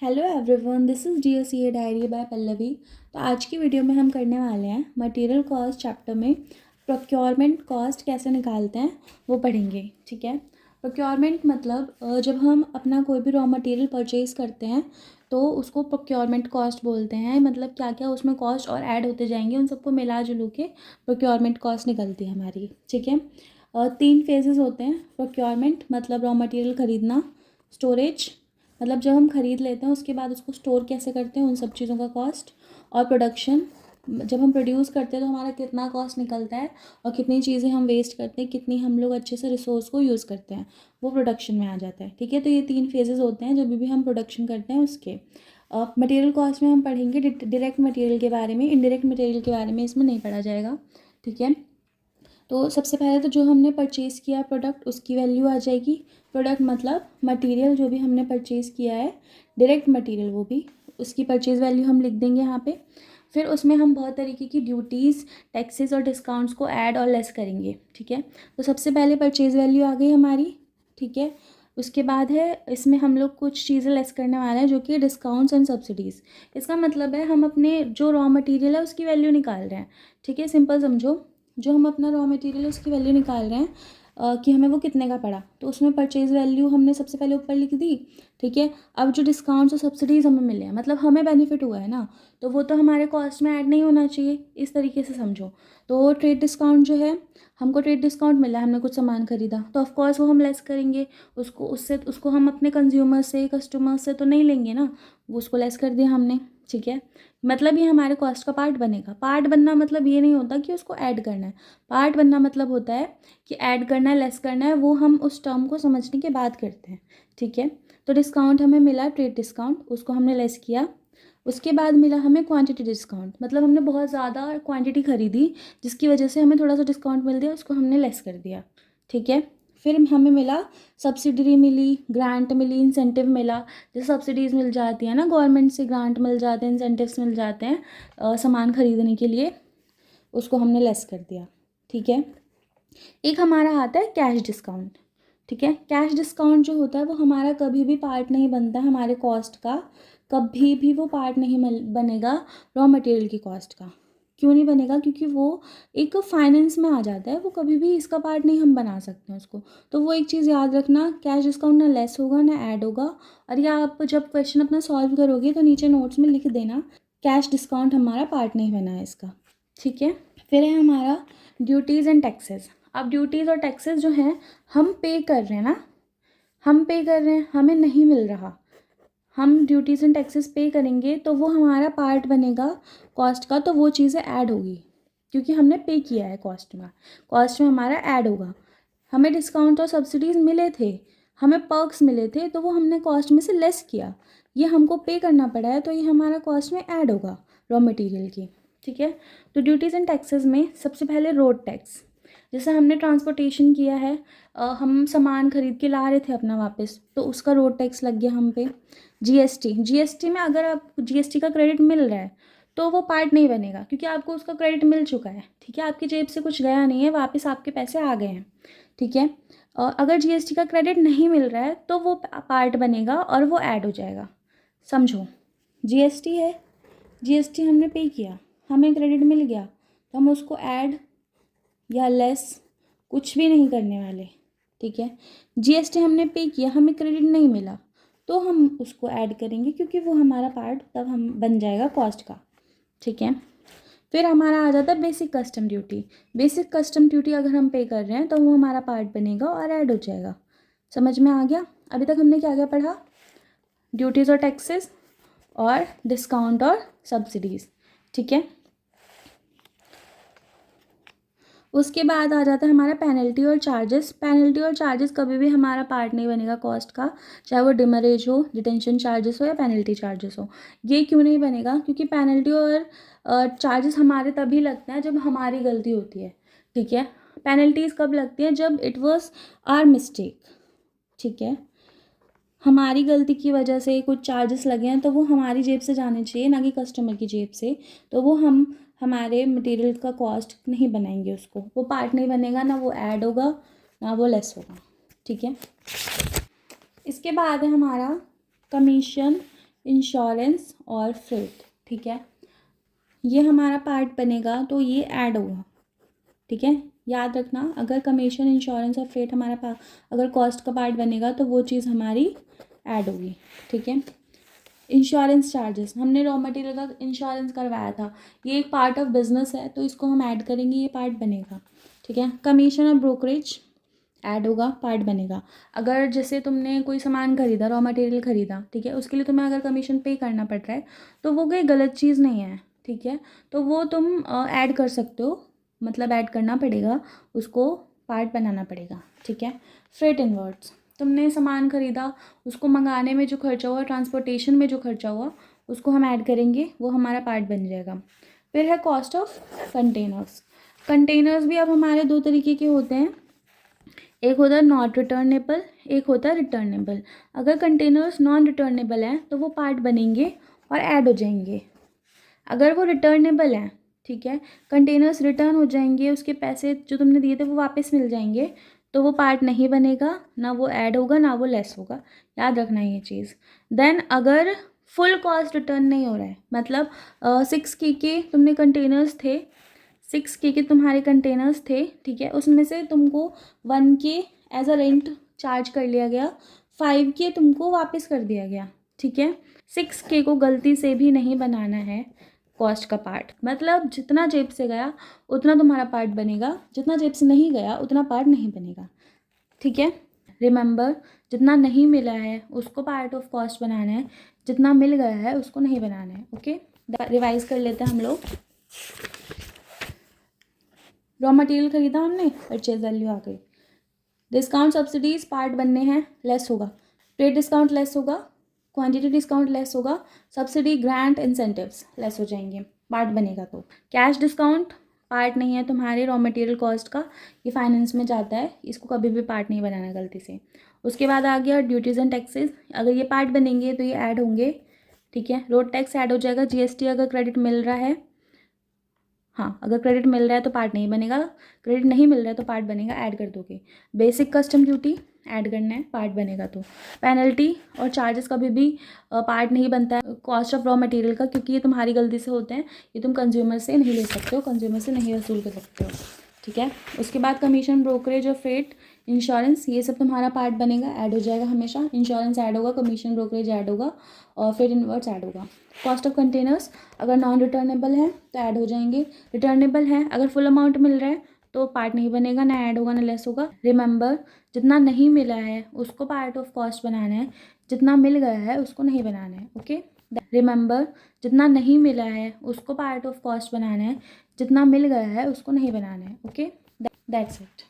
Hello everyone, this is DSCA diary by Pallavi. तो आज की वीडियो में हम करने वाले हैं मटेरियल कॉस्ट चैप्टर में प्रोक्योरमेंट कॉस्ट कैसे निकालते हैं वो पढ़ेंगे। ठीक है। प्रोक्योरमेंट मतलब जब हम अपना कोई भी रॉ मटेरियल परचेज करते हैं तो उसको प्रोक्योरमेंट कॉस्ट बोलते हैं। मतलब क्या क्या उसमें कॉस्ट और ऐड होते जाएंगे, उन सबको मिला जुलू के प्रोक्योरमेंट कॉस्ट निकलती है हमारी। ठीक है। 3 फेजेस होते हैं प्रोक्योरमेंट मतलब रॉ मटेरियल ख़रीदना, स्टोरेज मतलब जब हम ख़रीद लेते हैं उसके बाद उसको स्टोर कैसे करते हैं उन सब चीज़ों का कॉस्ट, और प्रोडक्शन जब हम प्रोड्यूस करते हैं तो हमारा कितना कॉस्ट निकलता है और कितनी चीज़ें हम वेस्ट करते हैं, कितनी हम लोग अच्छे से रिसोर्स को यूज़ करते हैं, वो प्रोडक्शन में आ जाता है। ठीक है। तो ये 3 फेजेस होते हैं जब भी हम प्रोडक्शन करते हैं उसके। मटेरियल कॉस्ट में हम पढ़ेंगे डायरेक्ट मटेरियल के बारे में, इनडायरेक्ट मटेरियल के बारे में इसमें नहीं पढ़ा जाएगा। ठीक है। तो सबसे पहले तो जो हमने परचेज़ किया प्रोडक्ट उसकी वैल्यू आ जाएगी। प्रोडक्ट मतलब मटेरियल जो भी हमने परचेज़ किया है, डायरेक्ट मटेरियल वो भी, उसकी परचेज़ वैल्यू हम लिख देंगे यहाँ पे। फिर उसमें हम बहुत तरीके की ड्यूटीज़, टैक्सेस और डिस्काउंट्स को ऐड और लेस करेंगे। ठीक है। तो सबसे पहले परचेज़ वैल्यू आ गई हमारी। ठीक है। उसके बाद है इसमें हम लोग कुछ चीज़ें लेस करने वाले हैं जो कि डिस्काउंट्स एंड सब्सिडीज़। इसका मतलब है हम अपने जो रॉ मटेरियल है उसकी वैल्यू निकाल रहे हैं। ठीक है। सिंपल समझो, जो हम अपना रॉ मटेरियल है उसकी वैल्यू निकाल रहे हैं कि हमें वो कितने का पड़ा, तो उसमें परचेज़ वैल्यू हमने सबसे पहले ऊपर लिख दी। ठीक है। अब जो डिस्काउंट्स और सब्सिडीज़ हमें मिले हैं मतलब हमें बेनिफिट हुआ है ना, तो वो तो हमारे कॉस्ट में ऐड नहीं होना चाहिए, इस तरीके से समझो। तो ट्रेड डिस्काउंट जो है, हमको ट्रेड डिस्काउंट मिला, हमने कुछ सामान खरीदा तो ऑफकोर्स वो हम लेस करेंगे, उसको हम अपने कंज्यूमर से, कस्टमर से तो नहीं लेंगे ना, वो उसको लेस कर दिया हमने। ठीक है। मतलब ये हमारे कॉस्ट का पार्ट बनेगा। पार्ट बनना मतलब ये नहीं होता कि उसको ऐड करना है। पार्ट बनना मतलब होता है कि ऐड करना है, लेस करना है, वो हम उस टर्म को समझने के बाद करते हैं। ठीक है। तो डिस्काउंट हमें मिला, ट्रेड डिस्काउंट, उसको हमने लेस किया। उसके बाद मिला हमें क्वांटिटी डिस्काउंट, मतलब हमने बहुत ज़्यादा क्वांटिटी खरीदी जिसकी वजह से हमें थोड़ा सा डिस्काउंट मिल दिया, उसको हमने लेस कर दिया। ठीक है। फिर हमें मिला सब्सिडी मिली, ग्रांट मिली, इंसेंटिव मिला। जैसे सब्सिडीज़ मिल जाती है ना, गवर्नमेंट से ग्रांट मिल जाते हैं, इंसेंटिव्स मिल जाते हैं सामान खरीदने के लिए, उसको हमने लेस कर दिया। ठीक है। एक हमारा आता है कैश डिस्काउंट। ठीक है। कैश डिस्काउंट जो होता है वो हमारा कभी भी पार्ट नहीं बनता है हमारे कॉस्ट का, कभी भी वो पार्ट नहीं बनेगा रॉ मटेरियल की कॉस्ट का। क्यों नहीं बनेगा? क्योंकि वो एक फाइनेंस में आ जाता है, वो कभी भी इसका पार्ट नहीं हम बना सकते हैं उसको। तो वो एक चीज़ याद रखना, कैश डिस्काउंट ना लेस होगा ना ऐड होगा। और या आप जब क्वेश्चन अपना सॉल्व करोगे तो नीचे नोट्स में लिख देना कैश डिस्काउंट हमारा पार्ट नहीं बना है इसका। ठीक है। फिर है हमारा ड्यूटीज़ एंड टैक्सेस। अब ड्यूटीज़ और टैक्सेस जो हैं हम पे कर रहे हैं ना, हम पे कर रहे हैं, हमें नहीं मिल रहा, हम ड्यूटीज़ एंड टैक्सेस पे करेंगे तो वो हमारा पार्ट बनेगा कॉस्ट का, तो वो चीज़ें ऐड होगी क्योंकि हमने पे किया है कॉस्ट में हमारा ऐड होगा। हमें डिस्काउंट और सब्सिडीज़ मिले थे, हमें पर्क्स मिले थे, तो वो हमने कॉस्ट में से लेस किया, ये हमको पे करना पड़ा है, तो ये हमारा कॉस्ट में ऐड होगा रॉ मटेरियल की। ठीक है। तो ड्यूटीज़ एंड टैक्सेस में सबसे पहले रोड टैक्स। जैसे हमने ट्रांसपोर्टेशन किया है, हम सामान खरीद के ला रहे थे अपना वापस, तो उसका रोड टैक्स लग गया हम पे। जीएसटी में अगर आप जीएसटी का क्रेडिट मिल रहा है तो वो पार्ट नहीं बनेगा क्योंकि आपको उसका क्रेडिट मिल चुका है। ठीक है। आपकी जेब से कुछ गया नहीं है, वापस आपके पैसे आ गए हैं। ठीक है। अगर जीएसटी का क्रेडिट नहीं मिल रहा है तो वो पार्ट बनेगा और वो ऐड हो जाएगा। समझो, जीएसटी है, जीएसटी हमने पे किया, हमें क्रेडिट मिल गया, तो हम उसको ऐड या लेस कुछ भी नहीं करने वाले। ठीक है। जीएसटी हमने पे किया, हमें क्रेडिट नहीं मिला, तो हम उसको ऐड करेंगे क्योंकि वो हमारा पार्ट तब हम बन जाएगा कॉस्ट का। ठीक है। फिर हमारा आ जाता है basic custom duty. Basic custom duty अगर हम पे कर रहे हैं तो वो हमारा पार्ट बनेगा और ऐड हो जाएगा। समझ में आ गया? अभी तक हमने क्या क्या पढ़ा? ड्यूटीज़ और टैक्सेस और डिस्काउंट और सब्सिडीज़। ठीक है। उसके बाद आ जाता है हमारा पेनल्टी और चार्जेस। पेनल्टी और चार्जेस कभी भी हमारा पार्ट नहीं बनेगा कॉस्ट का, चाहे वो डिमरेज हो, डिटेंशन चार्जेस हो या पेनल्टी चार्जेस हो। ये क्यों नहीं बनेगा? क्योंकि पेनल्टी और चार्जेस हमारे तभी लगते हैं जब हमारी गलती होती है। ठीक है। पेनल्टीज़ कब लगती हैं? जब इट वॉज आर मिस्टेक। ठीक है। हमारी गलती की वजह से कुछ चार्जेस लगे हैं तो वो हमारी जेब से जाने चाहिए, ना कि कस्टमर की जेब से। तो वो हम हमारे मटेरियल का कॉस्ट नहीं बनाएंगे, उसको वो पार्ट नहीं बनेगा, ना वो ऐड होगा ना वो लेस होगा। ठीक है। इसके बाद है हमारा कमीशन इंश्योरेंस और फ्रेट, ठीक है। ये हमारा पार्ट बनेगा तो ये ऐड होगा, ठीक है। याद रखना, अगर कमीशन, इंश्योरेंस और फ्रेट हमारा अगर कॉस्ट का पार्ट बनेगा तो वो चीज़ हमारी ऐड होगी, ठीक है। इंश्योरेंस चार्जेस, हमने रॉ मटेरियल का इंश्योरेंस करवाया था, ये एक पार्ट ऑफ बिजनेस है तो इसको हम ऐड करेंगे, ये पार्ट बनेगा, ठीक है। कमीशन और ब्रोकरेज ऐड होगा, पार्ट बनेगा। अगर जैसे तुमने कोई सामान खरीदा, रॉ मटेरियल खरीदा, ठीक है, उसके लिए तुम्हें अगर कमीशन पे करना पड़ रहा है तो वो कोई गलत चीज़ नहीं है, ठीक है। तो वो तुम ऐड कर सकते हो, मतलब ऐड करना पड़ेगा, उसको पार्ट बनाना पड़ेगा, ठीक है। फ्रेट इनवर्ड्स, तुमने सामान खरीदा, उसको मंगाने में जो खर्चा हुआ, ट्रांसपोर्टेशन में जो खर्चा हुआ, उसको हम ऐड करेंगे, वो हमारा पार्ट बन जाएगा। फिर है कॉस्ट ऑफ कंटेनर्स। कंटेनर्स भी अब हमारे दो तरीके के होते हैं, एक होता है नॉट रिटर्नेबल, एक होता है रिटर्नेबल। अगर कंटेनर्स नॉन रिटर्नेबल हैं तो वो पार्ट बनेंगे और ऐड हो जाएंगे। अगर वो रिटर्नेबल हैं, ठीक है, कंटेनर्स रिटर्न हो जाएंगे, उसके पैसे जो तुमने दिए थे वो वापस मिल जाएंगे, तो वो पार्ट नहीं बनेगा, ना वो ऐड होगा ना वो लेस होगा, याद रखना ये चीज़। देन अगर फुल कॉस्ट रिटर्न नहीं हो रहा है, मतलब 6K के तुमने कंटेनर्स थे, 6K के तुम्हारे कंटेनर्स थे, ठीक है, उसमें से तुमको 1K as a rent charge कर लिया गया, 5K तुमको वापस कर दिया गया, ठीक है। 6K को गलती से भी नहीं बनाना है कॉस्ट का पार्ट, मतलब जितना जेब से गया उतना तुम्हारा पार्ट बनेगा, जितना जेब से नहीं गया उतना पार्ट नहीं बनेगा, ठीक है। रिमेंबर, जितना नहीं मिला है उसको पार्ट ऑफ कॉस्ट बनाना है, जितना मिल गया है उसको नहीं बनाना है, ओके। रिवाइज कर लेते हैं हम लोग। रॉ मटेरियल खरीदा हमने, परचेज वैल्यू आ गई, डिस्काउंट सब्सिडीज पार्ट बनने हैं, लेस होगा, ट्रेड डिस्काउंट लेस होगा, क्वांटिटी डिस्काउंट लेस होगा, सब्सिडी ग्रांट इंसेंटिव्स लेस हो जाएंगे, पार्ट बनेगा। तो कैश डिस्काउंट पार्ट नहीं है तुम्हारे रॉ मटेरियल कॉस्ट का, ये फाइनेंस में जाता है, इसको कभी भी पार्ट नहीं बनाना गलती से। उसके बाद आ गया ड्यूटीज़ एंड टैक्सेस, अगर ये पार्ट बनेंगे तो ये ऐड होंगे, ठीक है। रोड टैक्स ऐड हो जाएगा, GST अगर क्रेडिट मिल रहा है, हाँ अगर क्रेडिट मिल रहा है तो पार्ट नहीं बनेगा, क्रेडिट नहीं मिल रहा है तो पार्ट बनेगा, ऐड कर दोगे। बेसिक कस्टम ड्यूटी ऐड करना है, पार्ट बनेगा। तो पेनल्टी और चार्जेस कभी भी पार्ट नहीं बनता है कॉस्ट ऑफ रॉ मटेरियल का, क्योंकि ये तुम्हारी गलती से होते हैं, ये तुम कंज्यूमर से नहीं ले सकते हो, कंज्यूमर से नहीं वसूल कर सकते हो, ठीक है। उसके बाद कमीशन, ब्रोकरेज और फ्रेट, इंश्योरेंस, ये सब तुम्हारा पार्ट बनेगा, ऐड हो जाएगा हमेशा। इंश्योरेंस ऐड होगा, कमीशन ब्रोकरेज ऐड होगा और फिर इनवर्ड्स ऐड होगा। कॉस्ट ऑफ कंटेनर्स अगर नॉन रिटर्नेबल है तो ऐड हो जाएंगे, रिटर्नेबल है अगर फुल अमाउंट मिल रहा है तो पार्ट नहीं बनेगा, ना ऐड होगा ना लेस होगा। रिमेंबर, जितना नहीं मिला है उसको पार्ट ऑफ कॉस्ट बनाना है, जितना मिल गया है उसको नहीं बनाना है, ओके। रिमेंबर, जितना नहीं मिला है उसको पार्ट ऑफ कॉस्ट बनाना है, जितना मिल गया है उसको नहीं बनाना है, ओके। That's it.